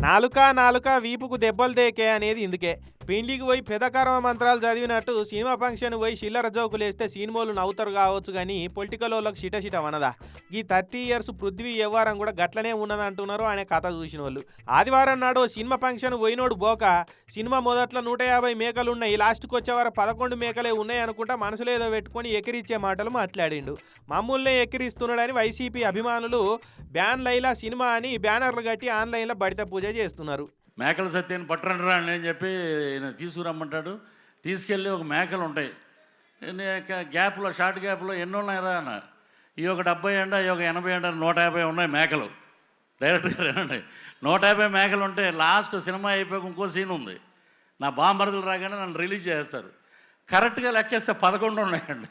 నాలుక నాలుక వీపుకు దెబ్బలు దేకే అనేది ఇందుకే. పెండ్లికి పోయి పెదకర్మ మంత్రాలు చదివినట్టు సినిమా ఫంక్షన్ పోయి చిల్లర జోకులేస్తే సినిమాలు నవ్వుతారు కావచ్చు కానీ పొలిటికల్ వాళ్ళకి చిట వనదా. ఈ 30 ఇయర్స్ పృథ్వీ వ్యవహారం కూడా గట్లనే ఉన్నదంటున్నారు ఆయన కథ చూసిన వాళ్ళు. ఆదివారం నాడు సినిమా ఫంక్షన్ పోయినోడు బోక సినిమా మొదట్లో 150 మేకలు ఉన్నాయి, లాస్ట్కి వచ్చేవారు 11 మేకలే ఉన్నాయి అనుకుంటా మనసులో ఏదో పెట్టుకొని ఎకిరిచ్చే మాటలు మాట్లాడిండు. మమ్మల్నే ఎక్కిరిస్తున్నాడని వైసీపీ అభిమానులు బ్యాన్ లైలా సినిమా అని బ్యానర్లు కట్టి ఆన్లైన్లో బడిత పూజ చేస్తున్నారు. మేకల సత్యాన్ని పట్టరండి అని చెప్పి తీసుకురమ్మంటాడు. తీసుకెళ్ళి ఒక మేకలు ఉంటాయి గ్యాప్లో, షార్ట్ గ్యాప్లో ఎన్ని ఉన్నాయరా అన్న, ఈ ఒక 70 అంట, ఈ ఒక 80 అంట, 150 ఉన్నాయి మేకలు. డైరెక్ట్గా రండి, 150 మేకలు ఉంటే లాస్ట్ సినిమా అయిపోయి ఇంకో సీన్ ఉంది. నా బాంబరదలు రాగానే నన్ను రిలీజ్ చేస్తారు. కరెక్ట్గా లెక్కేస్తే 11 ఉన్నాయండి.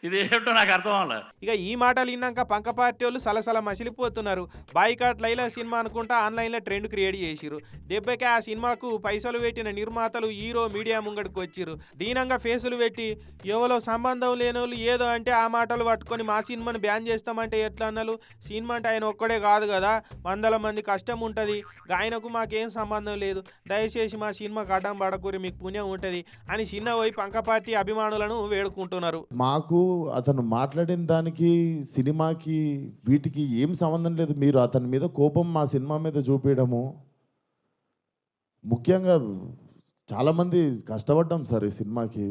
ఇది ఏంటో నాకు అర్థం అవ్వాలి. ఇక ఈ మాటలు విన్నాక పంక పార్టీ వాళ్ళు సలసల మసిలిపోతున్నారు. బాయ్కాట్ లైలా సినిమా అనుకుంటా ఆన్లైన్లో ట్రెండ్ క్రియేట్ చేసిరు. దెబ్బకి ఆ సినిమాకు పైసలు పెట్టిన నిర్మాతలు హీరో మీడియా ముంగడికి వచ్చిరు. దీనంగా ఫేసులు పెట్టి ఎవరో సంబంధం లేని వాళ్ళు ఏదో అంటే ఆ మాటలు పట్టుకొని మా సినిమాని బ్యాన్ చేస్తామంటే ఎట్లా అన్నారు. సినిమా అంటే ఆయన ఒక్కడే కాదు కదా, 100 మంది కష్టం ఉంటుంది, ఆయనకు మాకేం సంబంధం లేదు, దయచేసి మా సినిమాకి అడ్డం పడకూరి, మీకు పుణ్యం ఉంటుంది అని చిన్న పోయి పంక పార్టీ అభిమానులను వేడుకుంటున్నారు. మాకు అతను మాట్లాడిన దానికి సినిమాకి వీటికి ఏం సంబంధం లేదు. మీరు అతని మీద కోపం మా సినిమా మీద చూపించడము, ముఖ్యంగా చాలామంది కష్టపడ్డాం సార్ ఈ సినిమాకి.